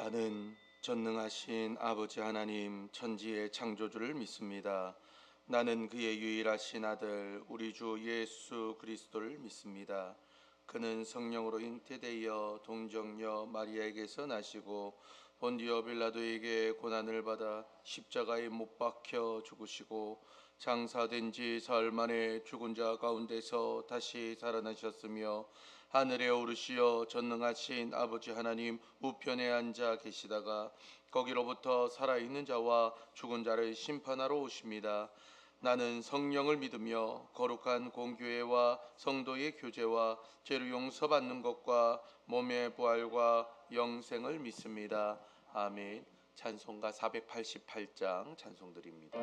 나는 전능하신 아버지 하나님 천지의 창조주를 믿습니다. 나는 그의 유일하신 아들 우리 주 예수 그리스도를 믿습니다. 그는 성령으로 잉태되어 동정녀 마리아에게서 나시고 본디오 빌라도에게 고난을 받아 십자가에 못 박혀 죽으시고 장사된 지 사흘 만에 죽은 자 가운데서 다시 살아나셨으며 하늘에 오르시어 전능하신 아버지 하나님 우편에 앉아 계시다가 거기로부터 살아있는 자와 죽은 자를 심판하러 오십니다. 나는 성령을 믿으며 거룩한 공교회와 성도의 교제와 죄를 용서받는 것과 몸의 부활과 영생을 믿습니다. 아멘. 찬송가 488장 찬송드립니다.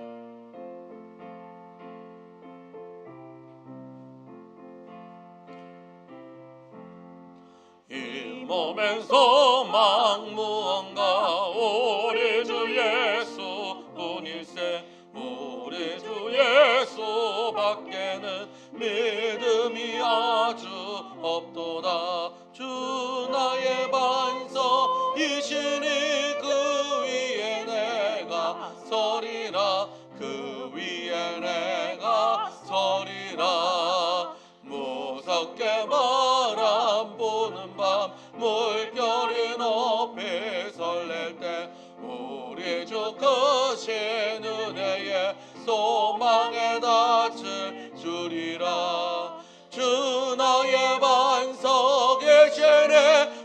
이 몸엔 소망 무언가 우리 주 예수 뿐일세. 우리 주 예수 밖에는 믿음이 아주 없도다. 주 나의 반석이시니 그 위에 내가 서리라. 그 위에 내가 서리라. 무섭게 바람 부는 밤 물결이 높이 설렐 때 우리 주 크신 은혜에 소망에 닿을 줄이라. 주 나의 반석이시니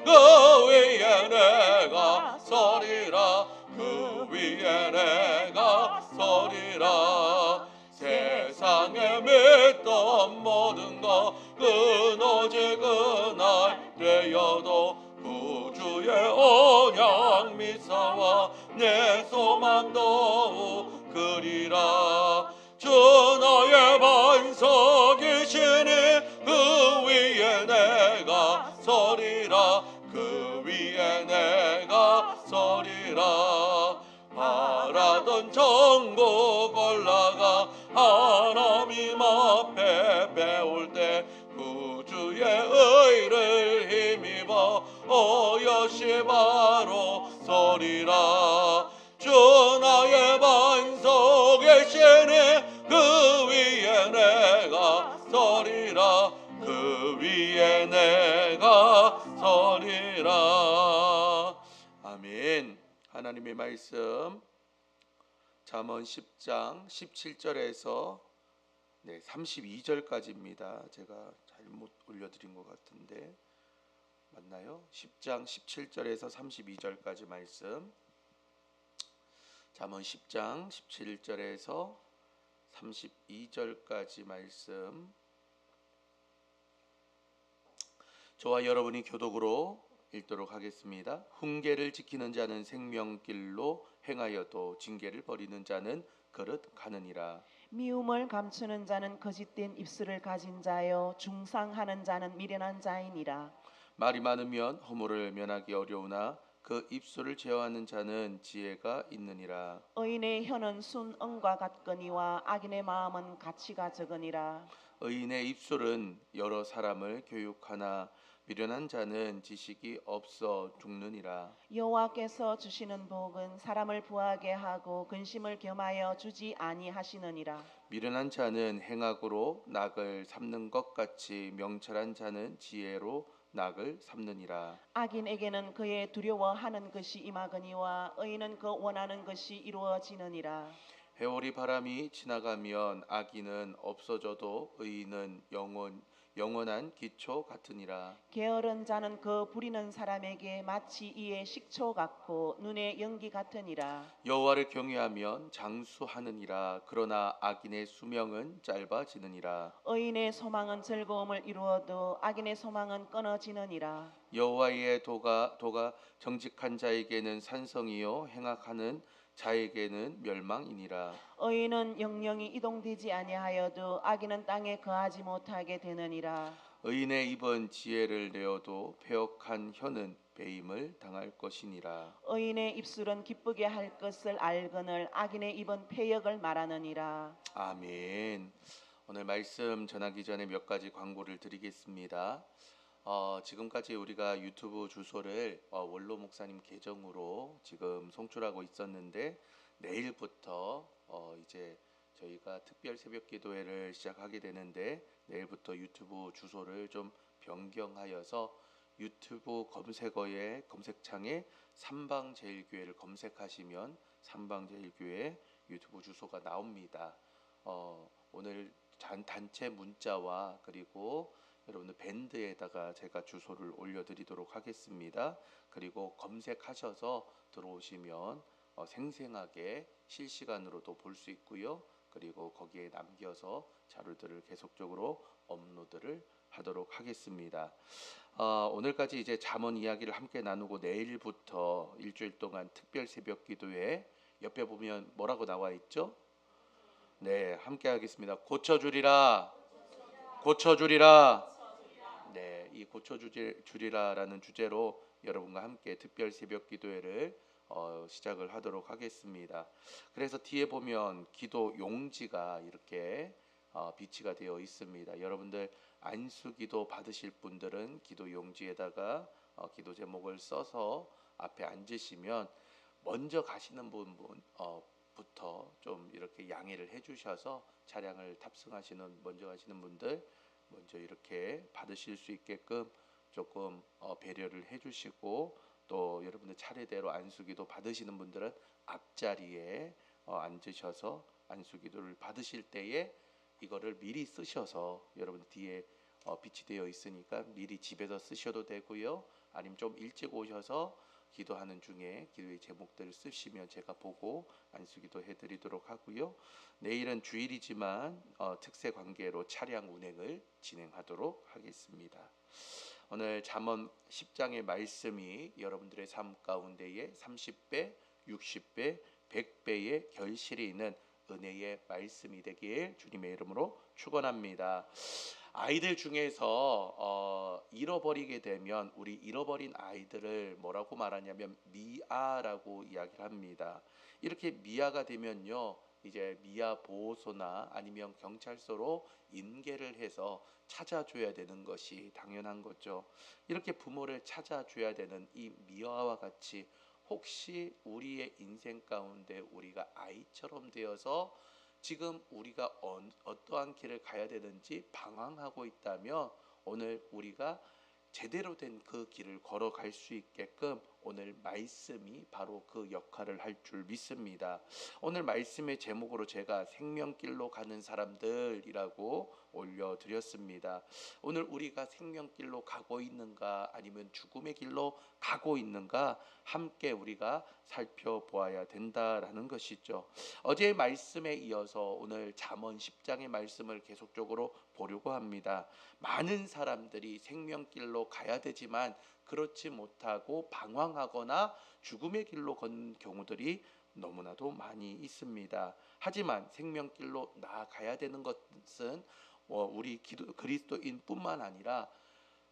그 위에 내가 서리라. 그 위에 내가 서리라. 세상에 믿던 모든 것 끊어질 그날 되어도 구주의 언약 미사와 내 소망 더욱 그리라. 주 나의 반석이시니 그 위에 내가 서리라. 그 위에 내가 서리라. 바라던 천국 올라가 하나님 앞에 배울 때 구주의 의를 힘입어 오롯이 바로 서리라. 주 나의 반석이시니 그 위에 내가 서리라. 그 위에 내가 서리라. 아멘. 하나님의 말씀 잠언 10장 17절에서 32절까지입니다. 제가 잘못 올려드린 것 같은데 맞나요? 10장 17절에서 32절까지 말씀. 잠언 10장 17절에서 32절까지 말씀. 저와 여러분이 교독으로 읽도록 하겠습니다. 훈계를 지키는 자는 생명길로 행하여도 징계를 버리는 자는 그릇 가느니라. 미움을 감추는 자는 거짓된 입술을 가진 자요 중상하는 자는 미련한 자이니라. 말이 많으면 허물을 면하기 어려우나 그 입술을 제어하는 자는 지혜가 있느니라. 의인의 혀는 순응과 같거니와 악인의 마음은 가치가 적으니라. 의인의 입술은 여러 사람을 교육하나 미련한 자는 지식이 없어 죽느니라. 여호와께서 주시는 복은 사람을 부하게 하고 근심을 겸하여 주지 아니하시느니라. 미련한 자는 행악으로 낙을 삼는 것 같이 명철한 자는 지혜로 낙을 삼느니라. 악인에게는 그의 두려워하는 것이 임하거니와 의인은 그 원하는 것이 이루어지느니라. 해오리 바람이 지나가면 악인은 없어져도 의인은 영원한 기초 같으니라. 게으른 자는 그 부리는 사람에게 마치 이의 식초 같고 눈의 연기 같으니라. 여호와를 경외하면 장수하느니라. 그러나 악인의 수명은 짧아지느니라. 의인의 소망은 즐거움을 이루어도 악인의 소망은 끊어지느니라. 여호와의 도가 정직한 자에게는 산성이요 행악하는 자에게는 멸망이니라. 의인은 영영이 이동되지 아니하여도 악인은 땅에 거하지 못하게 되느니라. 의인의 입은 지혜를 내어도 패역한 혀는 배임을 당할 것이니라. 의인의 입술은 기쁘게 할 것을 알거늘 악인의 입은 패역을 말하느니라. 아멘. 오늘 말씀 전하기 전에 몇 가지 광고를 드리겠습니다. 지금까지 우리가 유튜브 주소를 원로 목사님 계정으로 지금 송출하고 있었는데 내일부터 이제 저희가 특별 새벽 기도회를 시작하게 되는데 내일부터 유튜브 주소를 좀 변경하여서 유튜브 검색창에 삼방제일교회를 검색하시면 삼방제일교회 유튜브 주소가 나옵니다. 오늘 단체 문자와 그리고 여러분들 밴드에다가 제가 주소를 올려드리도록 하겠습니다. 그리고 검색하셔서 들어오시면 생생하게 실시간으로도 볼 수 있고요. 그리고 거기에 남겨서 자료들을 계속적으로 업로드를 하도록 하겠습니다. 오늘까지 이제 잠언 이야기를 함께 나누고 내일부터 일주일 동안 특별 새벽 기도회 옆에 보면 뭐라고 나와 있죠? 네, 함께 하겠습니다. 고쳐주리라, 고쳐주리라. 네, 이 고쳐주리라라는 주제로 여러분과 함께 특별 새벽 기도회를 시작을 하도록 하겠습니다. 그래서 뒤에 보면 기도 용지가 이렇게 비치가 되어 있습니다. 여러분들 안수기도 받으실 분들은 기도 용지에다가 기도 제목을 써서 앞에 앉으시면 먼저 가시는 부터 좀 이렇게 양해를 해주셔서 차량을 탑승하시는 먼저 가시는 분들 먼저 이렇게 받으실 수 있게끔 조금 배려를 해주시고, 또 여러분들 차례대로 안수기도 받으시는 분들은 앞자리에 앉으셔서 안수기도를 받으실 때에 이거를 미리 쓰셔서 여러분 뒤에 빛이 되어 있으니까 미리 집에서 쓰셔도 되고요. 아니면 좀 일찍 오셔서 기도하는 중에 기도의 제목들을 쓰시면 제가 보고 안수기도 해드리도록 하고요. 내일은 주일이지만 특세 관계로 차량 운행을 진행하도록 하겠습니다. 오늘 잠언 10장의 말씀이 여러분들의 삶 가운데에 30배, 60배, 100배의 결실이 있는 은혜의 말씀이 되길 주님의 이름으로 축원합니다. 아이들 중에서 잃어버리게 되면 우리 잃어버린 아이들을 뭐라고 말하냐면 미아라고 이야기를 합니다. 이렇게 미아가 되면요, 이제 미아 보호소나 아니면 경찰서로 인계를 해서 찾아줘야 되는 것이 당연한 거죠. 이렇게 부모를 찾아줘야 되는 이 미아와 같이 혹시 우리의 인생 가운데 우리가 아이처럼 되어서 지금 우리가 어떠한 길을 가야 되는지 방황하고 있다면 오늘 우리가 제대로 된 그 길을 걸어갈 수 있게끔 오늘 말씀이 바로 그 역할을 할 줄 믿습니다. 오늘 말씀의 제목으로 제가 생명길로 가는 사람들이라고 올려드렸습니다. 오늘 우리가 생명길로 가고 있는가 아니면 죽음의 길로 가고 있는가 함께 우리가 살펴보아야 된다라는 것이죠. 어제의 말씀에 이어서 오늘 잠언 10장의 말씀을 계속적으로 보려고 합니다. 많은 사람들이 생명길로 가야 되지만 그렇지 못하고 방황하거나 죽음의 길로 건 경우들이 너무나도 많이 있습니다. 하지만 생명길로 나아가야 되는 것은 우리 그리스도인뿐만 아니라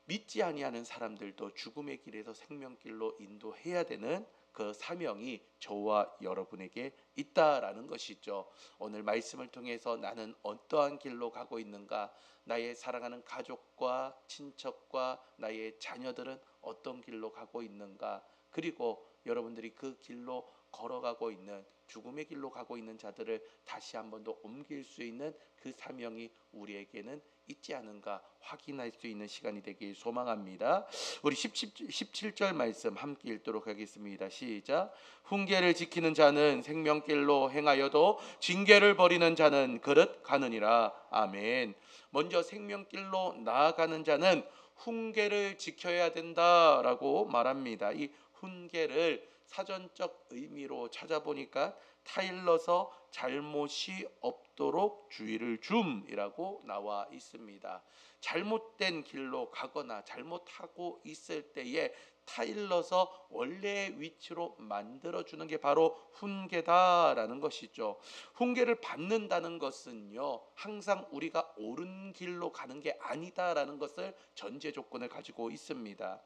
믿지 아니하는 사람들도 죽음의 길에서 생명길로 인도해야 되는 그 사명이 저와 여러분에게 있다라는 것이죠. 오늘 말씀을 통해서 나는 어떠한 길로 가고 있는가, 나의 사랑하는 가족과 친척과 나의 자녀들은 어떤 길로 가고 있는가, 그리고 여러분들이 그 길로 걸어가고 있는 죽음의 길로 가고 있는 자들을 다시 한 번 더 옮길 수 있는 그 사명이 우리에게는 있지 않은가 확인할 수 있는 시간이 되길 소망합니다. 우리 17절 말씀 함께 읽도록 하겠습니다. 시작. 훈계를 지키는 자는 생명길로 행하여도 징계를 버리는 자는 그릇 가느니라. 아멘. 먼저 생명길로 나아가는 자는 훈계를 지켜야 된다라고 말합니다. 이 훈계를 사전적 의미로 찾아보니까 타일러서 잘못이 없도록 주의를 줌이라고 나와 있습니다. 잘못된 길로 가거나 잘못하고 있을 때에 타일러서 원래의 위치로 만들어주는 게 바로 훈계다라는 것이죠. 훈계를 받는다는 것은요, 항상 우리가 옳은 길로 가는 게 아니다라는 것을 전제 조건을 가지고 있습니다.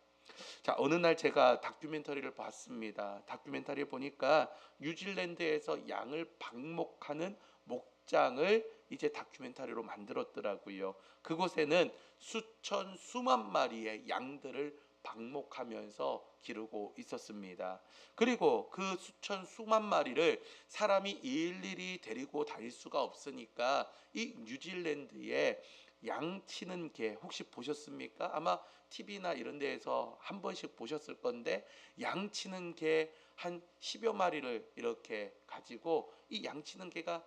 자, 어느 날 제가 다큐멘터리를 봤습니다. 다큐멘터리에 보니까 뉴질랜드에서 양을 방목하는 목장을 이제 다큐멘터리로 만들었더라고요. 그곳에는 수만 마리의 양들을 방목하면서 기르고 있었습니다. 그리고 그 수만 마리를 사람이 일일이 데리고 다닐 수가 없으니까 이 뉴질랜드에 양 치는 개 혹시 보셨습니까? 아마 TV나 이런 데에서 한 번씩 보셨을 건데, 양 치는 개 한 10여 마리를 이렇게 가지고 이 양 치는 개가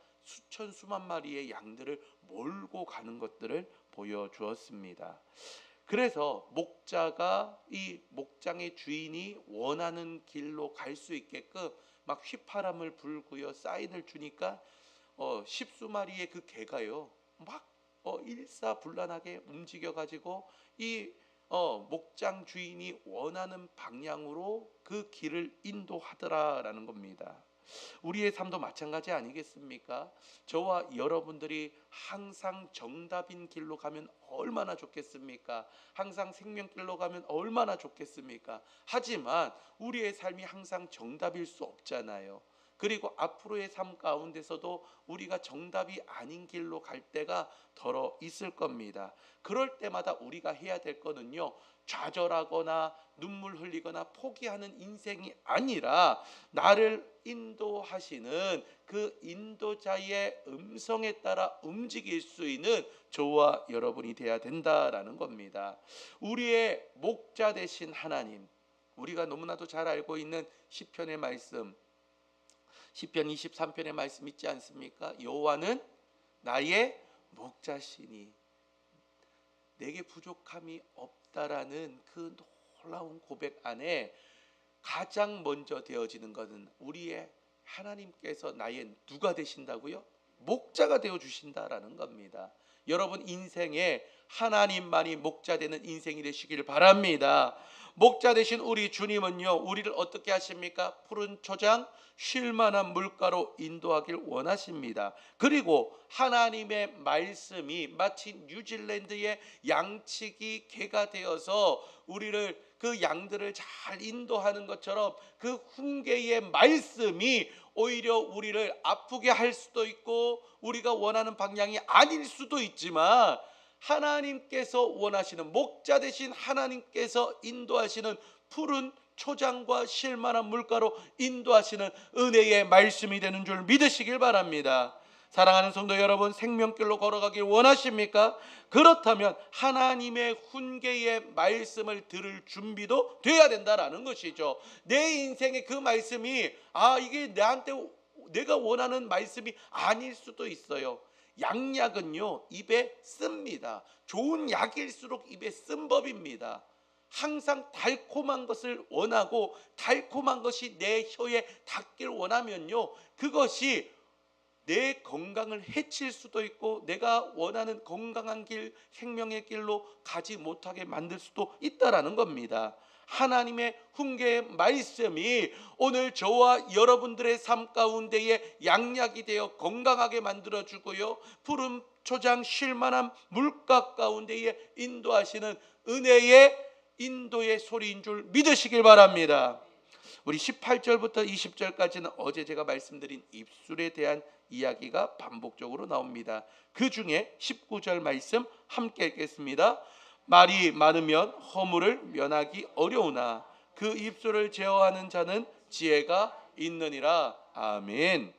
수만 마리의 양들을 몰고 가는 것들을 보여주었습니다. 그래서 목자가 이 목장의 주인이 원하는 길로 갈 수 있게끔 막 휘파람을 불고요, 사인을 주니까 10수 마리의 그 개가요 막 일사불란하게 움직여 가지고 이 목장 주인이 원하는 방향으로 그 길을 인도하더라라는 겁니다. 우리의 삶도 마찬가지 아니겠습니까? 저와 여러분들이 항상 정답인 길로 가면 얼마나 좋겠습니까? 항상 생명길로 가면 얼마나 좋겠습니까? 하지만 우리의 삶이 항상 정답일 수 없잖아요. 그리고 앞으로의 삶 가운데서도 우리가 정답이 아닌 길로 갈 때가 더러 있을 겁니다. 그럴 때마다 우리가 해야 될 거는요, 좌절하거나 눈물 흘리거나 포기하는 인생이 아니라 나를 인도하시는 그 인도자의 음성에 따라 움직일 수 있는 저와 여러분이 되어야 된다라는 겁니다. 우리의 목자 되신 하나님, 우리가 너무나도 잘 알고 있는 시편의 말씀, 시편 23편의 말씀 있지 않습니까? 여호와는 나의 목자시니 내게 부족함이 없다라는 그 놀라운 고백 안에 가장 먼저 되어지는 것은 우리의 하나님께서 나의 누가 되신다고요? 목자가 되어 주신다라는 겁니다. 여러분 인생에 하나님만이 목자 되는 인생이 되시길 바랍니다. 목자 되신 우리 주님은요, 우리를 어떻게 하십니까? 푸른 초장 쉴 만한 물가로 인도하길 원하십니다. 그리고 하나님의 말씀이 마치 뉴질랜드의 양치기 개가 되어서 우리를 그 양들을 잘 인도하는 것처럼 그 훈계의 말씀이 오히려 우리를 아프게 할 수도 있고 우리가 원하는 방향이 아닐 수도 있지만, 하나님께서 원하시는 목자 되신 하나님께서 인도하시는 푸른 초장과 쉴만한 물가로 인도하시는 은혜의 말씀이 되는 줄 믿으시길 바랍니다. 사랑하는 성도 여러분, 생명길로 걸어가길 원하십니까? 그렇다면 하나님의 훈계의 말씀을 들을 준비도 돼야 된다라는 것이죠. 내 인생의 그 말씀이 이게 나한테 내가 원하는 말씀이 아닐 수도 있어요. 양약은요 입에 씁니다. 좋은 약일수록 입에 쓴 법입니다. 항상 달콤한 것을 원하고 달콤한 것이 내 혀에 닿길 원하면요, 그것이 내 건강을 해칠 수도 있고 내가 원하는 건강한 길, 생명의 길로 가지 못하게 만들 수도 있다라는 겁니다. 하나님의 훈계의 말씀이 오늘 저와 여러분들의 삶 가운데에 양약이 되어 건강하게 만들어주고요, 푸른 초장 쉴만한 물가 가운데에 인도하시는 은혜의 인도의 소리인 줄 믿으시길 바랍니다. 우리 18절부터 20절까지는 어제 제가 말씀드린 입술에 대한 이야기가 반복적으로 나옵니다. 그 중에 19절 말씀 함께 읽겠습니다. 말이 많으면 허물을 면하기 어려우나 그 입술을 제어하는 자는 지혜가 있느니라. 아멘.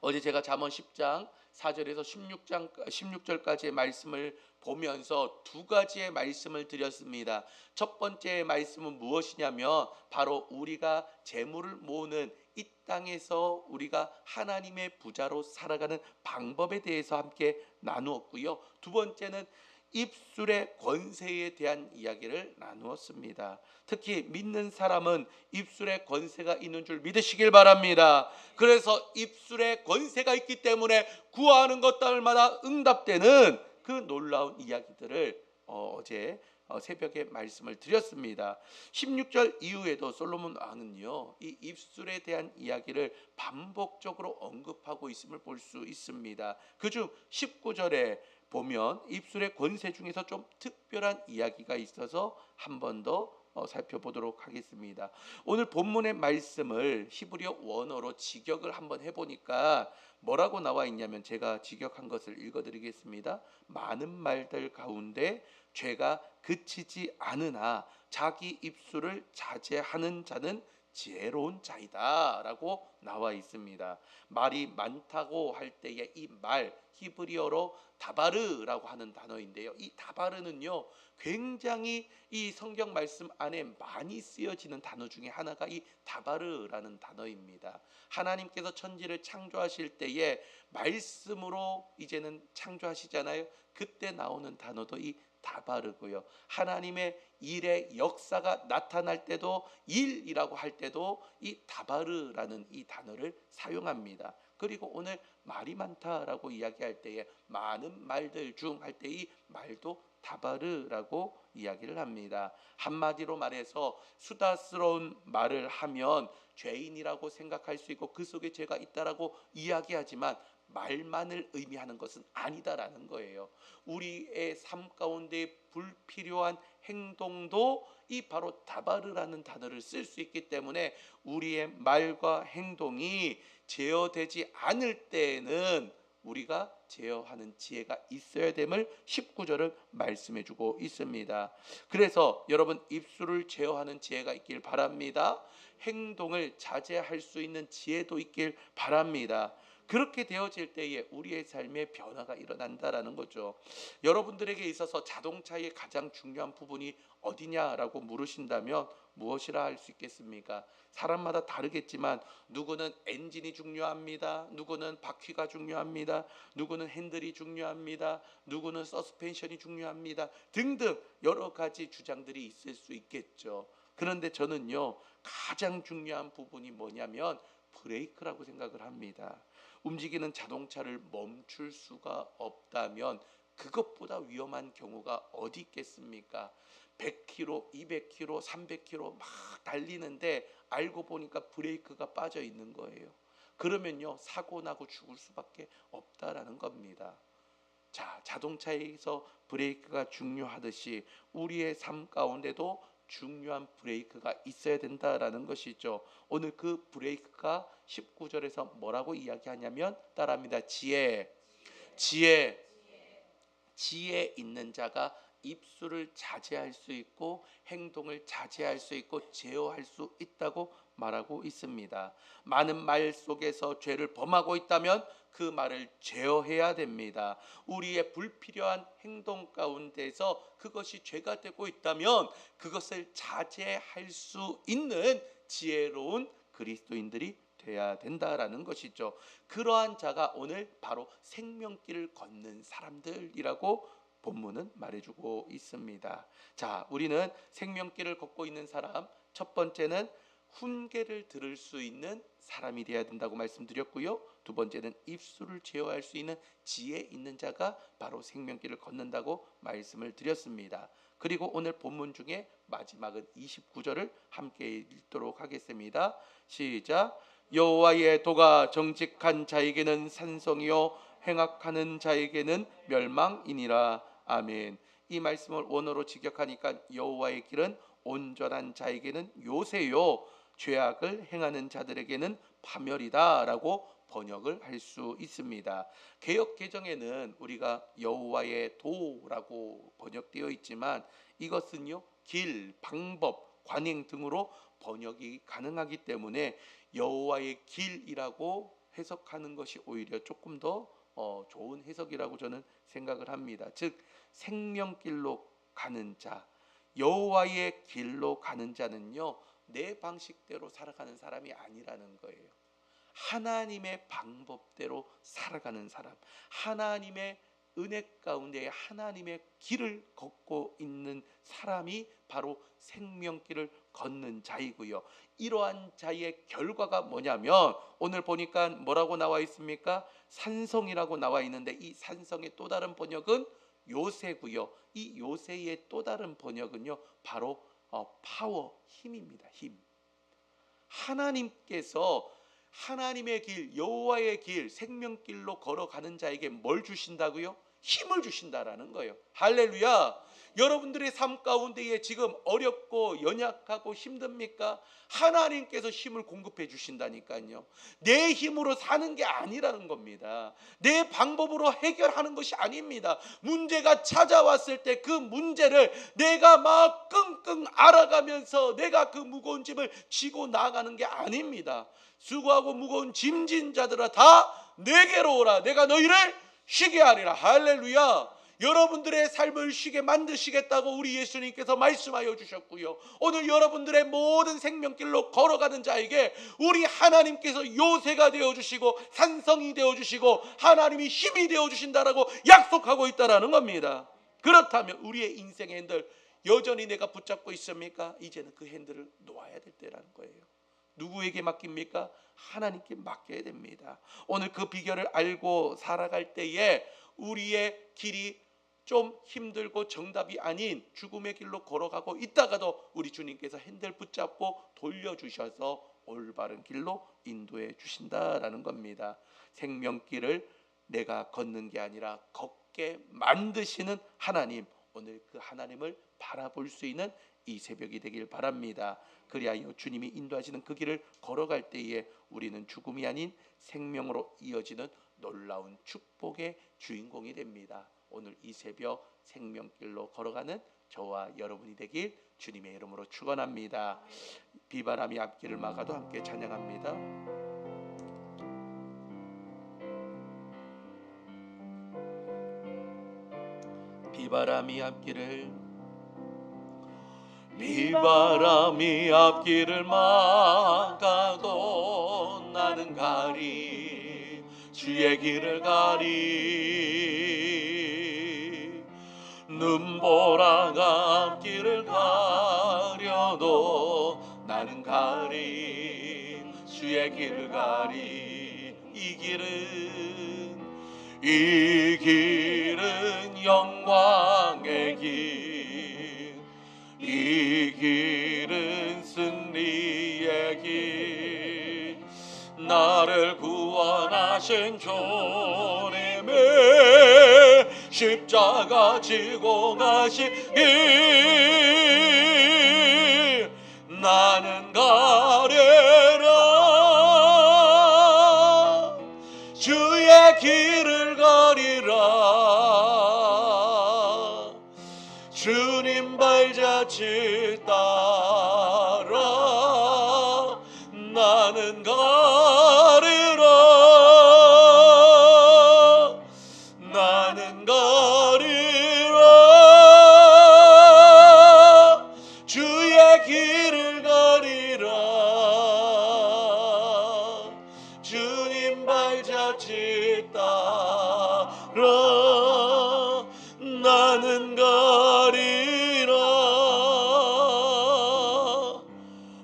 어제 제가 잠언 10장 4절에서 16절까지의 말씀을 보면서 두 가지의 말씀을 드렸습니다. 첫 번째 말씀은 무엇이냐면 바로 우리가 재물을 모으는 이 땅에서 우리가 하나님의 부자로 살아가는 방법에 대해서 함께 나누었고요. 두 번째는 입술의 권세에 대한 이야기를 나누었습니다. 특히 믿는 사람은 입술의 권세가 있는 줄 믿으시길 바랍니다. 그래서 입술의 권세가 있기 때문에 구하는 것들마다 응답되는 그 놀라운 이야기들을 어제 새벽에 말씀을 드렸습니다. 16절 이후에도 솔로몬 왕은요, 이 입술에 대한 이야기를 반복적으로 언급하고 있음을 볼 수 있습니다. 그중 19절에 보면 입술의 권세 중에서 좀 특별한 이야기가 있어서 한 번 더 살펴보도록 하겠습니다. 오늘 본문의 말씀을 히브리어 원어로 직역을 한번 해보니까 뭐라고 나와 있냐면, 제가 직역한 것을 읽어드리겠습니다. 많은 말들 가운데 죄가 그치지 않으나 자기 입술을 자제하는 자는 지혜로운 자이다 라고 나와 있습니다. 말이 많다고 할 때의 이 말, 히브리어로 다바르라고 하는 단어인데요, 이 다바르는요 굉장히 이 성경 말씀 안에 많이 쓰여지는 단어 중에 하나가 이 다바르라는 단어입니다. 하나님께서 천지를 창조하실 때에 말씀으로 이제는 창조하시잖아요. 그때 나오는 단어도 이 다바르고요, 하나님의 일의 역사가 나타날 때도, 일이라고 할 때도 이 다바르라는 이 단어를 사용합니다. 그리고 오늘 말이 많다라고 이야기할 때에 많은 말들 중 할 때 이 말도 다바르라고 이야기를 합니다. 한마디로 말해서 수다스러운 말을 하면 죄인이라고 생각할 수 있고 그 속에 죄가 있다라고 이야기하지만 말만을 의미하는 것은 아니다라는 거예요. 우리의 삶 가운데 불필요한 행동도 이 바로 다바르라는 단어를 쓸 수 있기 때문에 우리의 말과 행동이 제어되지 않을 때에는 우리가 제어하는 지혜가 있어야 됨을 19절은 말씀해 주고 있습니다. 그래서 여러분, 입술을 제어하는 지혜가 있길 바랍니다. 행동을 자제할 수 있는 지혜도 있길 바랍니다. 그렇게 되어질 때에 우리의 삶에 변화가 일어난다라는 거죠. 여러분들에게 있어서 자동차의 가장 중요한 부분이 어디냐라고 물으신다면 무엇이라 할 수 있겠습니까? 사람마다 다르겠지만 누구는 엔진이 중요합니다. 누구는 바퀴가 중요합니다. 누구는 핸들이 중요합니다. 누구는 서스펜션이 중요합니다. 등등 여러 가지 주장들이 있을 수 있겠죠. 그런데 저는요, 가장 중요한 부분이 뭐냐면 브레이크라고 생각을 합니다. 움직이는 자동차를 멈출 수가 없다면 그것보다 위험한 경우가 어디 있겠습니까? 100km, 200km, 300km 막 달리는데 알고 보니까 브레이크가 빠져 있는 거예요. 그러면요, 사고 나고 죽을 수밖에 없다라는 겁니다. 자, 자동차에서 브레이크가 중요하듯이 우리의 삶 가운데도 중요한 브레이크가 있어야 된다라는 것이죠. 오늘 그 브레이크가 19절에서 뭐라고 이야기하냐면, 따라합니다. 지혜 있는 자가 입술을 자제할 수 있고 행동을 자제할 수 있고 제어할 수 있다고 말하고 있습니다. 많은 말 속에서 죄를 범하고 있다면 그 말을 제어해야 됩니다. 우리의 불필요한 행동 가운데서 그것이 죄가 되고 있다면 그것을 자제할 수 있는 지혜로운 그리스도인들이 돼야 된다라는 것이죠. 그러한 자가 오늘 바로 생명길을 걷는 사람들이라고 본문은 말해주고 있습니다. 자, 우리는 생명길을 걷고 있는 사람, 첫 번째는 훈계를 들을 수 있는 사람이 되어야 된다고 말씀드렸고요. 두 번째는 입술을 제어할 수 있는 지혜 있는 자가 바로 생명길을 걷는다고 말씀을 드렸습니다. 그리고 오늘 본문 중에 마지막은 29절을 함께 읽도록 하겠습니다. 시작. 여호와의 도가 정직한 자에게는 산성이요 행악하는 자에게는 멸망이니라. 아멘. 이 말씀을 원어로 직역하니까 여호와의 길은 온전한 자에게는 요새요 죄악을 행하는 자들에게는 파멸이다 라고 번역을 할 수 있습니다. 개역 개정에는 우리가 여호와의 도라고 번역되어 있지만 이것은요 길, 방법, 관행 등으로 번역이 가능하기 때문에 여호와의 길이라고 해석하는 것이 오히려 조금 더 좋은 해석이라고 저는 생각을 합니다. 즉 생명길로 가는 자, 여호와의 길로 가는 자는요 내 방식대로 살아가는 사람이 아니라는 거예요. 하나님의 방법대로 살아가는 사람, 하나님의 은혜 가운데 하나님의 길을 걷고 있는 사람이 바로 생명길을 걷는 자이고요. 이러한 자의 결과가 뭐냐면 오늘 보니까 뭐라고 나와 있습니까? 산성이라고 나와 있는데 이 산성의 또 다른 번역은 요새고요. 이 요새의 또 다른 번역은요 바로 파워, 힘입니다. 힘. 하나님께서 하나님의 길, 여호와의 길, 생명길로 걸어가는 자에게 뭘 주신다고요? 힘을 주신다라는 거예요. 할렐루야. 여러분들의 삶 가운데에 지금 어렵고 연약하고 힘듭니까? 하나님께서 힘을 공급해 주신다니까요. 내 힘으로 사는 게 아니라는 겁니다. 내 방법으로 해결하는 것이 아닙니다. 문제가 찾아왔을 때 그 문제를 내가 막 끙끙 앓아가면서 내가 그 무거운 짐을 지고 나가는 게 아닙니다. 수고하고 무거운 짐진 자들아 다 내게로 오라. 내가 너희를 쉬게 하리라. 할렐루야. 여러분들의 삶을 쉬게 만드시겠다고 우리 예수님께서 말씀하여 주셨고요. 오늘 여러분들의 모든 생명길로 걸어가는 자에게 우리 하나님께서 요새가 되어주시고 산성이 되어주시고 하나님이 힘이 되어주신다라고 약속하고 있다라는 겁니다. 그렇다면 우리의 인생의 핸들 여전히 내가 붙잡고 있습니까? 이제는 그 핸들을 놓아야 될 때라는 거예요. 누구에게 맡깁니까? 하나님께 맡겨야 됩니다. 오늘 그 비결을 알고 살아갈 때에 우리의 길이 좀 힘들고 정답이 아닌 죽음의 길로 걸어가고 있다가도 우리 주님께서 핸들 붙잡고 돌려주셔서 올바른 길로 인도해 주신다라는 겁니다. 생명길을 내가 걷는 게 아니라 걷게 만드시는 하나님, 오늘 그 하나님을 바라볼 수 있는 이 새벽이 되길 바랍니다. 그리하여 주님이 인도하시는 그 길을 걸어갈 때에 우리는 죽음이 아닌 생명으로 이어지는 놀라운 축복의 주인공이 됩니다. 오늘 이 새벽 생명길로 걸어가는 저와 여러분이 되길 주님의 이름으로 축원합니다. 비바람이 앞길을 막아도 함께 찬양합니다. 비바람이 앞길을 막아도 나는 가리 주의 길을 가리 눈보라가 앞길을 가려도 나는 가리 주의 길을 가리 이 길은 영광의 길, 이 길은 승리의 길, 나를 구원하신 주님의 십자가 지고 가신 길, 나는 가리라 주의 길을 가리라 주님 발자취 따라 나는 가리라 나는 가리라 주의 길을 가리라 주님 발자취 따라 나는 가리라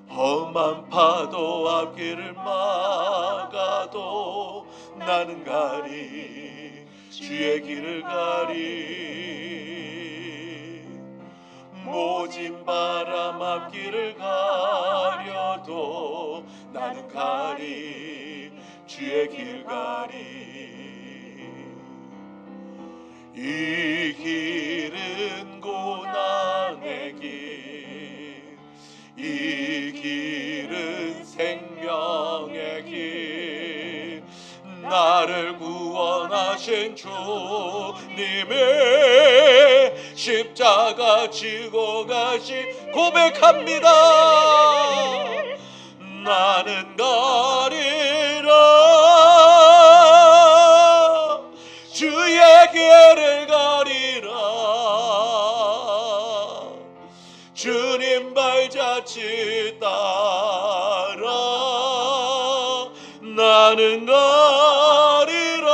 험한 파도 앞길을 막아도 나는 가리 주의 길을 가리 모진 바람 앞길을 가려도 나는 가리 주의 길 가리 이 길은 고난의 길, 이 길은 생명의 길, 나를 구원하신 주님의 십자가 지고 가신 고백합니다. 나는 가리라 주의 길을 가리라 주님 발자취 따라 나는 가리라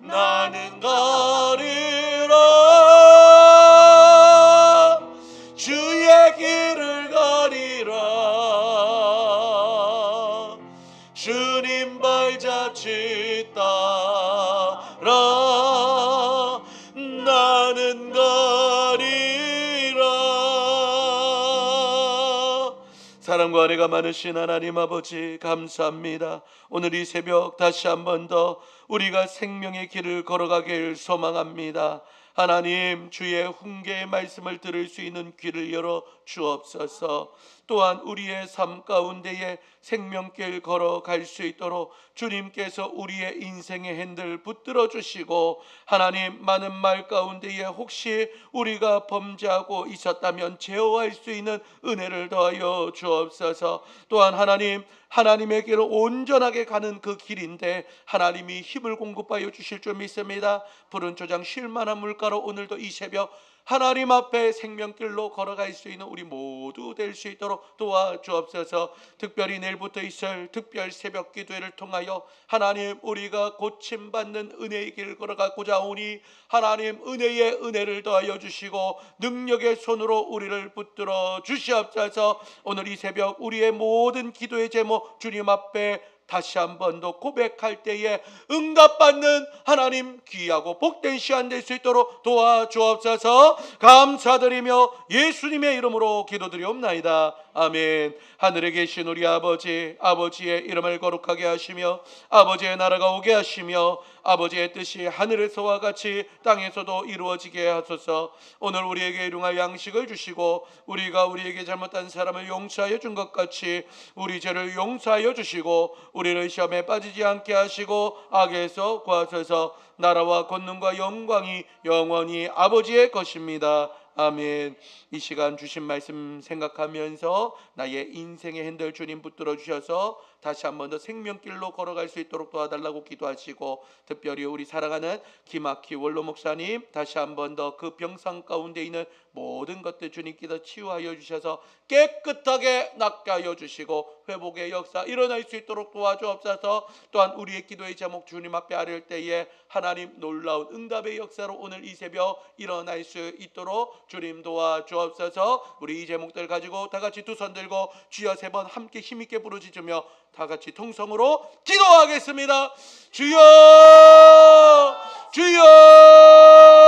나는 가리라 주의 길을 가리라 주님 발자취 따라 나는 가리라 사랑과 은혜가 많으신 하나님 아버지 감사합니다. 오늘 이 새벽 다시 한 번 더 우리가 생명의 길을 걸어가길 소망합니다. 하나님, 주의 훈계의 말씀을 들을 수 있는 귀를 열어 주옵소서. 또한 우리의 삶 가운데에 생명길 걸어갈 수 있도록 주님께서 우리의 인생의 핸들 붙들어 주시고, 하나님, 많은 말 가운데에 혹시 우리가 범죄하고 있었다면 제어할 수 있는 은혜를 더하여 주옵소서. 또한 하나님, 하나님의 길을 온전하게 가는 그 길인데 하나님이 힘을 공급하여 주실 줄 믿습니다. 푸른 초장 쉴 만한 물가로 오늘도 이 새벽 하나님 앞에 생명길로 걸어갈 수 있는 우리 모두 될 수 있도록 도와주옵소서. 특별히 내일부터 있을 특별 새벽 기도회를 통하여 하나님, 우리가 고침받는 은혜의 길 걸어가고자 오니 하나님, 은혜의 은혜를 더하여 주시고 능력의 손으로 우리를 붙들어 주시옵소서. 오늘 이 새벽 우리의 모든 기도의 제목 주님 앞에 다시 한 번 더 고백할 때에 응답받는 하나님, 귀하고 복된 시간 될 수 있도록 도와주옵소서. 감사드리며 예수님의 이름으로 기도드리옵나이다. 아멘. 하늘에 계신 우리 아버지, 아버지의 이름을 거룩하게 하시며 아버지의 나라가 오게 하시며 아버지의 뜻이 하늘에서와 같이 땅에서도 이루어지게 하소서. 오늘 우리에게 일용할 양식을 주시고 우리가 우리에게 잘못한 사람을 용서하여 준 것 같이 우리 죄를 용서하여 주시고 우리를 시험에 빠지지 않게 하시고 악에서 구하소서. 나라와 권능과 영광이 영원히 아버지의 것입니다. 아멘. 이 시간 주신 말씀 생각하면서 나의 인생의 핸들 주님 붙들어 주셔서 다시 한 번 더 생명길로 걸어갈 수 있도록 도와달라고 기도하시고, 특별히 우리 사랑하는 김학희 원로 목사님 다시 한 번 더 그 병상 가운데 있는 모든 것들 주님께서 치유하여 주셔서 깨끗하게 낫게 하여 주시고 회복의 역사 일어날 수 있도록 도와주옵소서. 또한 우리의 기도의 제목 주님 앞에 아뢰을 때에 하나님, 놀라운 응답의 역사로 오늘 이 새벽 일어날 수 있도록 주님 도와주옵소서. 우리 이 제목들 가지고 다 같이 두 손 들고 주여 세 번 함께 힘있게 부르짖으며 다 같이 통성으로 기도하겠습니다. 주여, 주여.